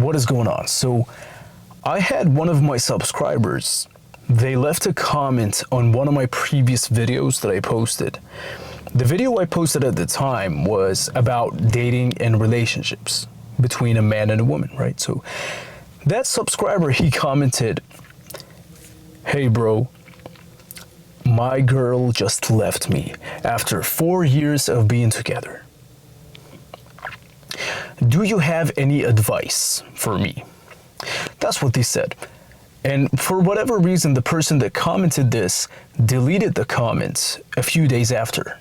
what is going on? So I had one of my subscribers, they left a comment on one of my previous videos that I posted. The video I posted at the time was about dating and relationships between a man and a woman, right? So that subscriber, he commented, "Hey bro, my girl just left me after 4 years of being together. Do you have any advice for me?" That's what they said. And for whatever reason, the person that commented this deleted the comments a few days after.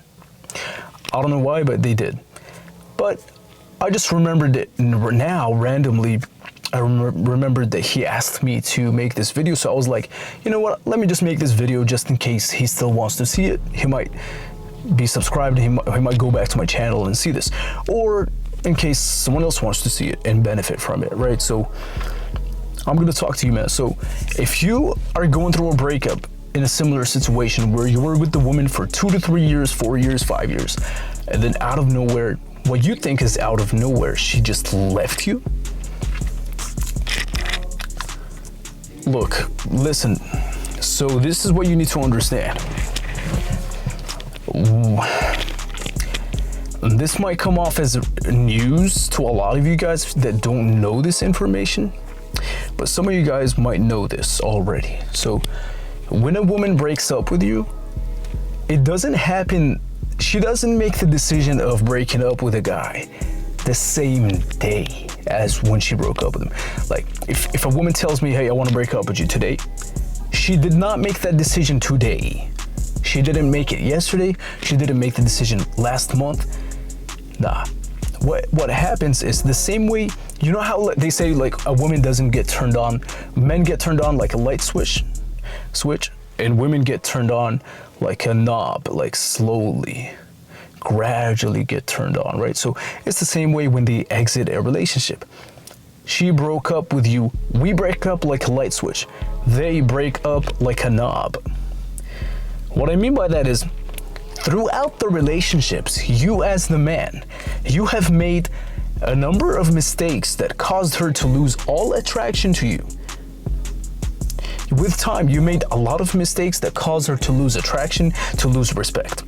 I don't know why, but they did. But I just remembered it now randomly. I remembered that he asked me to make this video, so I was like, you know what, let me just make this video just in case he still wants to see it. He might be subscribed, he might go back to my channel and see this, or in case someone else wants to see it and benefit from it, right? So I'm gonna talk to you, man. So if you are going through a breakup in a similar situation where you were with the woman for 2 to 3 years, 4 years, 5 years, and then out of nowhere, what you think is out of nowhere, she just left you. Look, listen, so this is what you need to understand. This might come off as news to a lot of you guys that don't know this information, but some of you guys might know this already. So when a woman breaks up with you, it doesn't happen, she doesn't make the decision of breaking up with a guy the same day as when she broke up with him. Like if a woman tells me, hey, I want to break up with you today, she did not make that decision today. She didn't make it yesterday. She didn't make the decision last month. Nah. What happens is the same way, you know how they say like a woman doesn't get turned on, men get turned on like a light switch, and women get turned on like a knob, like slowly, gradually get turned on, right? So it's the same way when they exit a relationship. She broke up with you, we break up like a light switch, they break up like a knob. What I mean by that is, throughout the relationships, you as the man, you have made a number of mistakes that caused her to lose all attraction to you. With time, you made a lot of mistakes that caused her to lose attraction, to lose respect.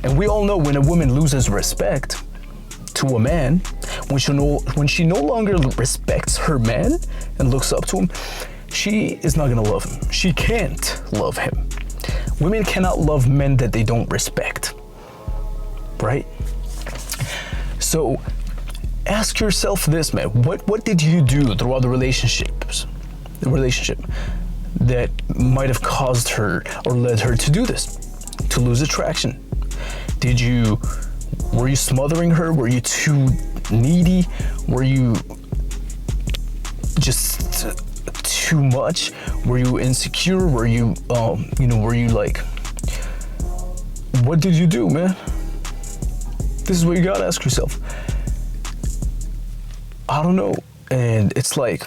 And we all know when a woman loses respect to a man, when she no longer respects her man and looks up to him, she is not gonna love him. She can't love him. Women cannot love men that they don't respect, right? So ask yourself this, man, what did you do throughout the relationship that might have caused her or led her to do this, to lose attraction? Were you smothering her? Were you too needy? Were you just too much? Were you insecure? Were you, were you like, what did you do, man? This is what you gotta ask yourself. I don't know. And it's like,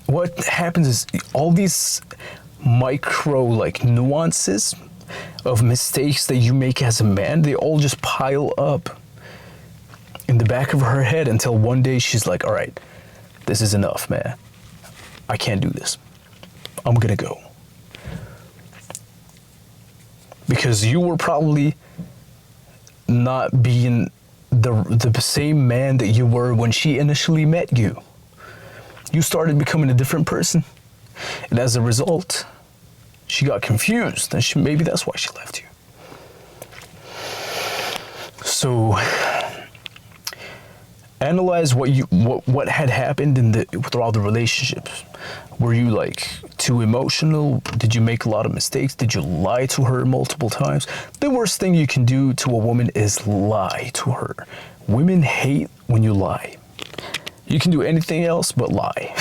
what happens is all these micro like nuances of mistakes that you make as a man, they all just pile up in the back of her head until one day she's like, all right, this is enough, man. I can't do this. I'm gonna go. Because you were probably not being the same man that you were when she initially met you. You started becoming a different person. And as a result, she got confused, and maybe that's why she left you. So analyze what had happened throughout the relationships. Were you like too emotional? Did you make a lot of mistakes? Did you lie to her multiple times? The worst thing you can do to a woman is lie to her. Women hate when you lie. You can do anything else but lie.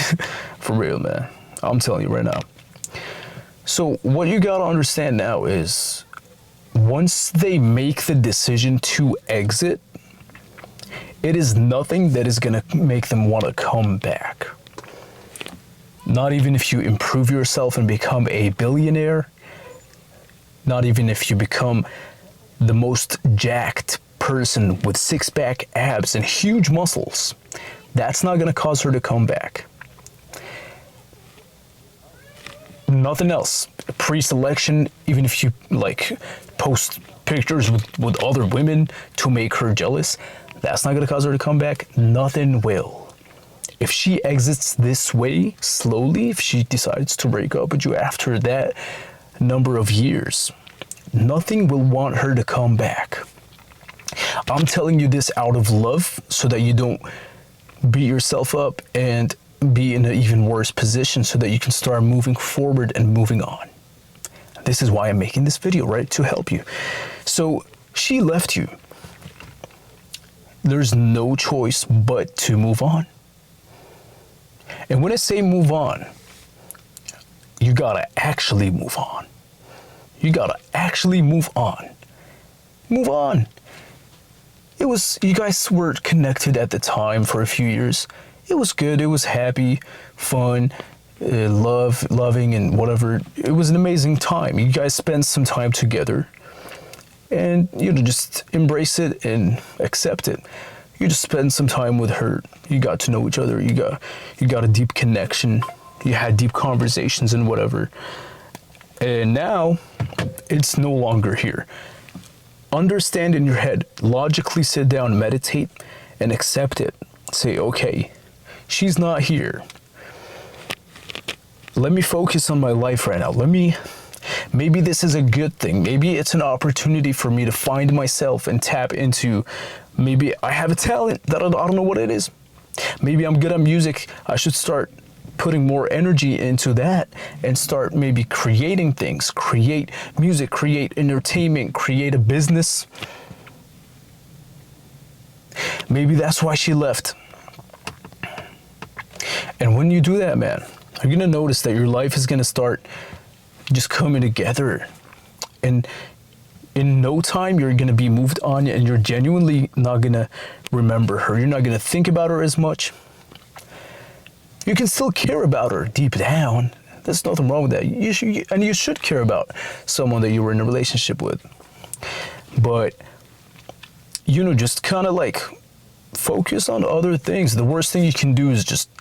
For real, man. I'm telling you right now. So what you gotta understand now is, once they make the decision to exit, it is nothing that is gonna make them wanna come back. Not even if you improve yourself and become a billionaire, not even if you become the most jacked person with six-pack abs and huge muscles. That's not gonna cause her to come back. Nothing else. Pre-selection, even if you like post pictures with other women to make her jealous, that's not gonna cause her to come back. Nothing will. If she exits this way slowly, if she decides to break up with you after that number of years, nothing will want her to come back. I'm telling you this out of love so that you don't beat yourself up and be in an even worse position, so that you can start moving forward and moving on. This is why I'm making this video, right? To help you. So she left you. There's no choice but to move on. And when I say move on, you gotta actually move on. You gotta actually move on. Move on. You guys were connected at the time for a few years. It was good, it was happy, fun, loving and whatever. It was an amazing time. You guys spent some time together and, just embrace it and accept it. You just spend some time with her. You got to know each other. You got a deep connection. You had deep conversations and whatever. And now it's no longer here. Understand in your head, logically sit down, meditate, and accept it. Say, okay, she's not here. Let me focus on my life right now. Maybe this is a good thing. Maybe it's an opportunity for me to find myself and tap into, maybe I have a talent that I don't know what it is. Maybe I'm good at music. I should start putting more energy into that and start maybe creating things, create music, create entertainment, create a business. Maybe that's why she left. And when you do that, man, you're gonna notice that your life is gonna start just coming together. And in no time, you're gonna be moved on and you're genuinely not gonna remember her. You're not gonna think about her as much. You can still care about her deep down. There's nothing wrong with that. You should care about someone that you were in a relationship with. But, just kind of like focus on other things. The worst thing you can do is just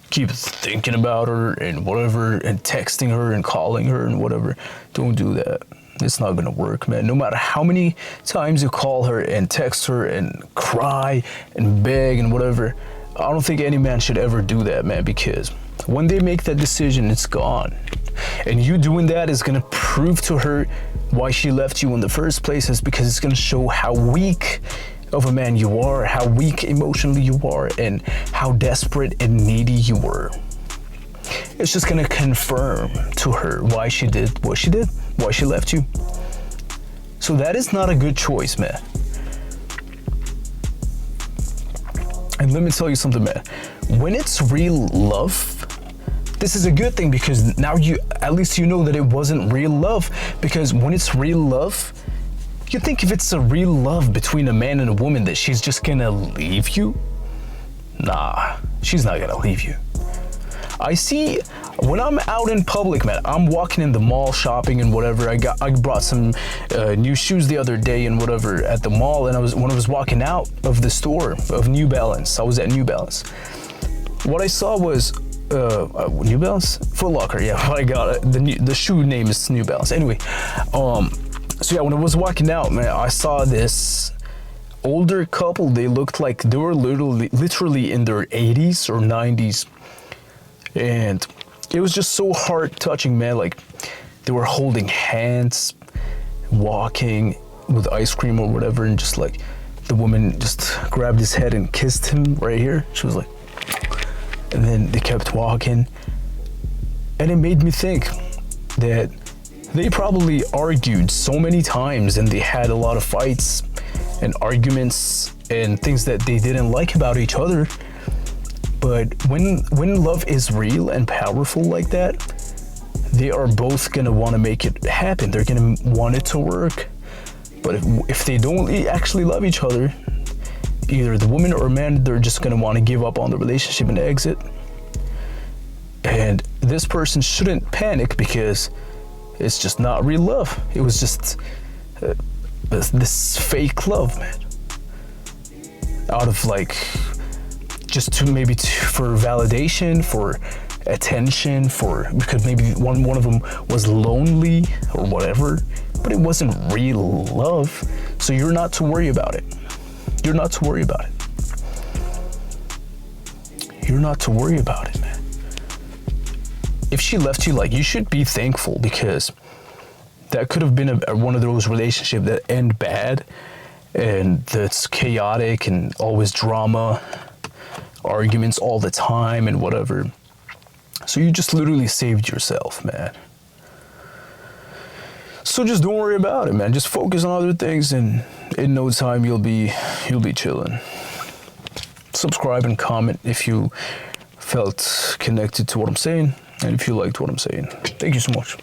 keep thinking about her and whatever, and texting her and calling her and whatever. Don't do that. It's not gonna work, man. No matter how many times you call her and text her and cry and beg and whatever, I don't think any man should ever do that, man, because when they make that decision, it's gone. And you doing that is gonna prove to her why she left you in the first place, is because it's gonna show how weak of a man you are, how weak emotionally you are, and how desperate and needy you were. It's just gonna confirm to her why she did what she did, why she left you. So that is not a good choice, man. And let me tell you something, man. When it's real love, this is a good thing, because now at least you know that it wasn't real love. Because when it's real love, you think if it's a real love between a man and a woman that she's just gonna leave you? Nah, she's not gonna leave you. I see, when I'm out in public, man, I'm walking in the mall shopping and whatever. I brought some new shoes the other day and whatever at the mall, and when I was walking out of the store of New Balance, I was at New Balance. What I saw was New Balance? Foot Locker, yeah. I got it. The shoe name is New Balance. Anyway, so yeah, when I was walking out, man, I saw this older couple. They looked like they were literally in their 80s or 90s. And it was just so heart touching, man. Like, they were holding hands, walking with ice cream or whatever, and just like the woman just grabbed his head and kissed him right here. She was like, and then they kept walking. And it made me think that they probably argued so many times, and they had a lot of fights and arguments and things that they didn't like about each other. But when love is real and powerful like that, they are both gonna want to make it happen. They're gonna want it to work. But if they don't actually love each other, either the woman or man, they're just gonna want to give up on the relationship and exit. And this person shouldn't panic, because it's just not real love. It was just this fake love, man. Out of like just to maybe for validation, for attention, for because maybe one of them was lonely or whatever, but it wasn't real love. So you're not to worry about it. You're not to worry about it. You're not to worry about it, man. If she left you, like, you should be thankful, because that could have been one of those relationships that end bad and that's chaotic and always drama, arguments all the time and whatever. So you just literally saved yourself, man. So just don't worry about it, man. Just focus on other things, and in no time you'll be chilling. Subscribe and comment if you felt connected to what I'm saying, and if you liked what I'm saying. Thank you so much.